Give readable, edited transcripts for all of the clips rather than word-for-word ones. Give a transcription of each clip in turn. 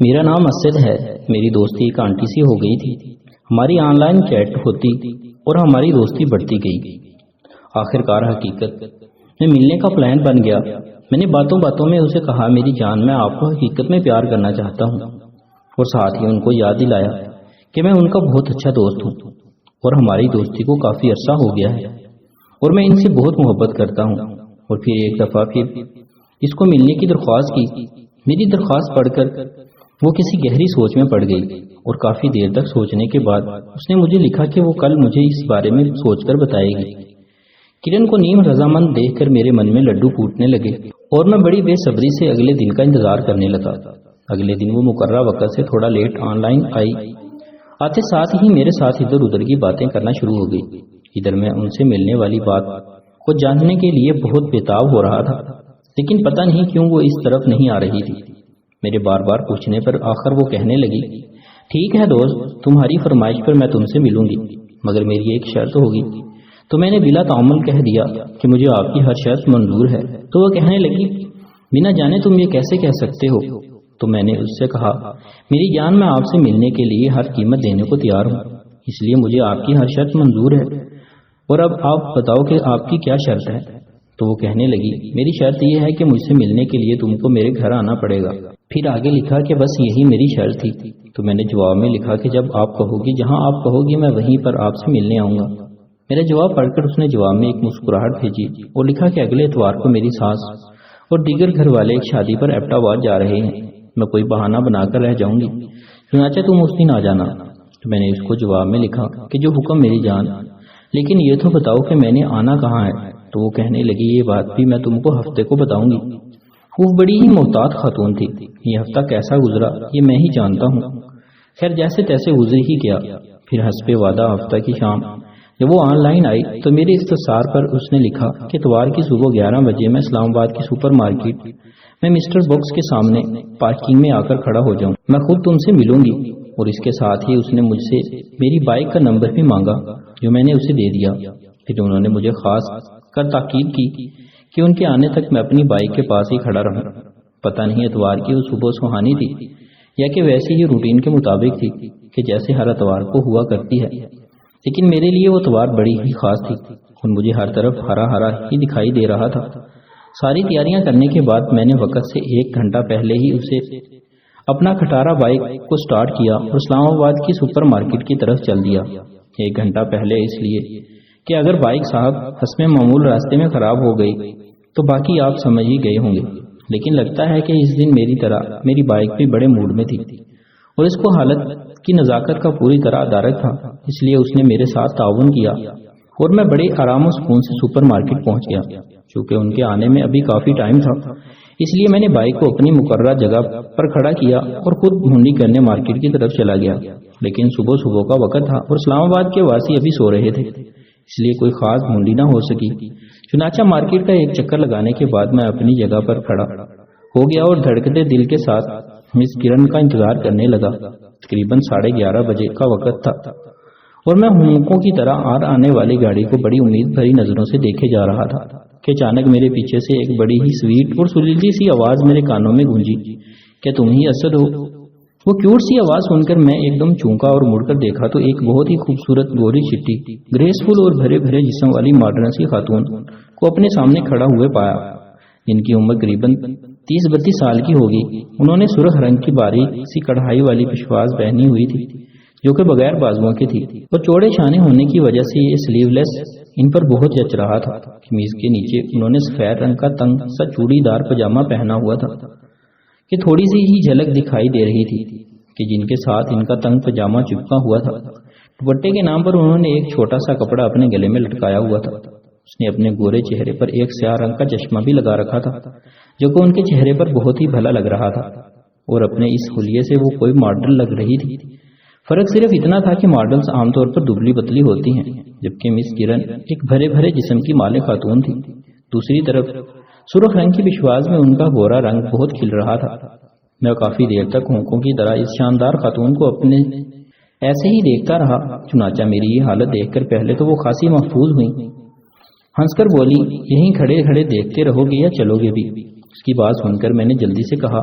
میرا نام اسد ہے. میری دوستی ایک آنٹی سی ہو گئی تھی. ہماری آن لائن چیٹ ہوتی اور ہماری دوستی بڑھتی گئی. آخر کار حقیقت میں ملنے کا پلان بن گیا. میں نے باتوں باتوں میں اسے کہا میری جان میں آپ کو حقیقت میں پیار کرنا چاہتا ہوں، اور ساتھ ہی ان کو یاد دلایا کہ میں ان کا بہت اچھا دوست ہوں اور ہماری دوستی کو کافی عرصہ ہو گیا ہے اور میں ان سے بہت محبت کرتا ہوں. اور پھر ایک دفعہ پھر اس کو ملنے کی درخواست کی. میری درخواست پڑھ کر وہ کسی گہری سوچ میں پڑ گئی اور کافی دیر تک سوچنے کے بعد اس نے مجھے لکھا کہ وہ کل مجھے اس بارے میں سوچ کر بتائے گی. کرن کو نیم رضامند دیکھ کر میرے من میں لڈو پھوٹنے لگے اور میں بڑی بے صبری سے اگلے دن کا انتظار کرنے لگا. اگلے دن وہ مقررہ وقت سے تھوڑا لیٹ آن لائن آئی. آتے ساتھ ہی میرے ساتھ ادھر ادھر کی باتیں کرنا شروع ہو گئی. ادھر میں ان سے ملنے والی بات کو جاننے کے لیے بہت بےتاب ہو رہا تھا، لیکن پتہ نہیں کیوں وہ اس طرف نہیں آ رہی تھی. میرے بار بار پوچھنے پر آخر وہ کہنے لگی، ٹھیک ہے دوست، تمہاری فرمائش پر میں تم سے ملوں گی، مگر میری ایک شرط ہوگی. تو میں نے بلا تعامل کہہ دیا کہ مجھے آپ کی ہر شرط منظور ہے. تو وہ کہنے لگی، بنا جانے تم یہ کیسے کہہ سکتے ہو؟ تو میں نے اس سے کہا، میری جان میں آپ سے ملنے کے لیے ہر قیمت دینے کو تیار ہوں، اس لیے مجھے آپ کی ہر شرط منظور ہے. اور اب آپ بتاؤ کہ آپ کی کیا شرط ہے؟ تو وہ کہنے لگی، میری شرط یہ ہے کہ مجھ سے ملنے کے لیے تم کو میرے گھر آنا پڑے گا. پھر آگے لکھا کہ بس یہی میری شرط تھی. تو میں نے جواب میں لکھا کہ جب آپ کہو گی، جہاں آپ کہو گی میں وہیں پر آپ سے ملنے آؤں گا. میرا جواب پڑھ کر اس نے جواب میں ایک مسکراہٹ بھیجی اور لکھا کہ اگلے اتوار کو میری ساس اور دیگر گھر والے ایک شادی پر ایبٹ آباد جا رہے ہیں. میں کوئی بہانہ بنا کر رہ جاؤں گی، چنانچہ تم اس دن آ جانا. تو میں نے اس کو جواب میں لکھا کہ جو حکم میری جان، لیکن یہ تو بتاؤ کہ میں نے آنا کہاں ہے؟ تو وہ کہنے لگی، یہ بات بھی میں تم کو ہفتے کو بتاؤں گی. وہ بڑی ہی محتاط خاتون تھی. یہ ہفتہ کیسا گزرا یہ میں ہی جانتا ہوں. خیر جیسے تیسے گزر ہی گیا. پھر حسب وعدہ ہفتہ کی شام جب وہ آن لائن آئی تو میرے اختصار پر اس نے لکھا کہ اتوار کی صبح 11 بجے میں اسلام آباد کی سپر مارکیٹ میں مسٹر باکس کے سامنے پارکنگ میں آ کر کھڑا ہو جاؤں، میں خود تم سے ملوں گی. اور اس کے ساتھ ہی اس نے مجھ سے میری بائک کا نمبر بھی مانگا جو میں نے اسے دے دیا. پھر انہوں نے مجھے خاص کر تاکید کی کہ ان کے آنے تک میں اپنی بائک کے پاس ہی کھڑا رہوں. پتہ نہیں اتوار کی وہ صبح سہانی تھی یا کہ ویسے ہی روٹین کے مطابق تھی کہ جیسے ہر اتوار کو ہوا کرتی ہے، لیکن میرے لیے وہ اتوار بڑی ہی خاص تھی اور مجھے ہر طرف ہرا ہرا ہی دکھائی دے رہا تھا. ساری تیاریاں کرنے کے بعد میں نے وقت سے 1 گھنٹہ پہلے ہی اسے اپنا کھٹارا بائک کو سٹارٹ کیا اور اسلام آباد کی سپر مارکیٹ کی طرف چل دیا. 1 گھنٹہ پہلے اس لیے کہ اگر بائک صاحب حسب معمول راستے میں خراب ہو گئی تو باقی آپ سمجھ ہی گئے ہوں گے. لیکن لگتا ہے کہ اس دن میری طرح میری بائک بھی بڑے موڈ میں تھی اور اس کو حالت کی نزاکت کا پوری طرح ادارک تھا، اس لیے اس نے میرے ساتھ تعاون کیا اور میں بڑے آرام و سکون سے سپر مارکیٹ پہنچ گیا. چونکہ ان کے آنے میں ابھی کافی ٹائم تھا، اس لیے میں نے بائک کو اپنی مقررہ جگہ پر کھڑا کیا اور خود بھونڈی کرنے مارکیٹ کی طرف چلا گیا. لیکن صبح صبح کا وقت تھا اور اسلام آباد کے واسی ابھی سو رہے تھے، اس لیے کوئی خاص بھونڈی نہ ہو سکی. چنانچہ مارکیٹ کا ایک چکر لگانے کے بعد میں اپنی جگہ پر کھڑا ہو گیا اور دھڑکتے دل کے ساتھ مس کرن کا انتظار کرنے لگا. تقریباً 11:30 بجے کا وقت تھا اور میں ہونکوں کی طرح آنے والی گاڑی کو بڑی امید بھری نظروں سے دیکھے جا رہا تھا کہ اچانک میرے پیچھے سے ایک بڑی ہی سویٹ اور سلیلی سی آواز میرے کانوں میں گونجی، کیا تم ہی اسد ہو؟ وہ کیوٹ سی آواز سن کر میں ایک دم چونکا اور مڑ کر دیکھا تو ایک بہت ہی خوبصورت گوری چٹی گریسفل اور بھرے بھرے جسم والی ماڈرن سی خاتون کو اپنے سامنے کھڑا ہوئے پایا، جن کی عمر قریباً 30-32 سال کی ہوگی. انہوں نے سرخ رنگ کی باریک سی کڑھائی والی پشواز پہنی ہوئی تھی جو کہ بغیر بازوؤں کی تھی اور چوڑے شانے ہونے کی وجہ سے یہ سلیو لیس ان پر بہت جچ رہا تھا. قمیض کے نیچے انہوں نے سفید رنگ کا تنگ سا چوڑی دار پاجامہ پہنا ہوا تھا کہ تھوڑی سی ہی جھلک دکھائی دے رہی تھی کہ جن کے ساتھ ان کا تنگ پاجامہ چپکا ہوا تھا. دوپٹے کے نام پر انہوں نے ایک چھوٹا سا کپڑا اپنے گلے میں لٹکایا ہوا تھا. اس نے اپنے گورے چہرے پر ایک سیاہ رنگ کا چشمہ بھی لگا رکھا تھا جو کہ ان کے چہرے پر بہت ہی بھلا لگ رہا تھا اور اپنے اس حلیے سے وہ کوئی ماڈل لگ رہی تھی. فرق صرف اتنا تھا کہ ماڈلز عام طور پر دبلی پتلی ہوتی ہیں جبکہ مس کرن ایک بھرے بھرے جسم کی مالک خاتون تھی. دوسری طرف سرخ رنگ کی پشواز میں ان کا گورا رنگ بہت کھل رہا تھا. میں کافی دیر تک ہونکوں کی طرح اس شاندار خاتون کو اپنے ایسے ہی دیکھتا رہا. چنانچہ میری یہ حالت دیکھ کر پہلے تو وہ خاصی محفوظ ہوئی، ہنس کر بولی، یہیں کھڑے کھڑے دیکھتے رہو گے یا چلو گے بھی؟ اس کی بات سن کر میں نے جلدی سے کہا،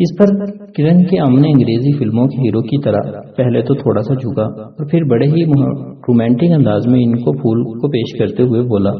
اس پر کرن کے ام نے انگریزی فلموں کے ہیرو کی طرح پہلے تو تھوڑا سا جھکا اور پھر بڑے ہی رومانٹک انداز میں ان کو پھول کو پیش کرتے ہوئے بولا،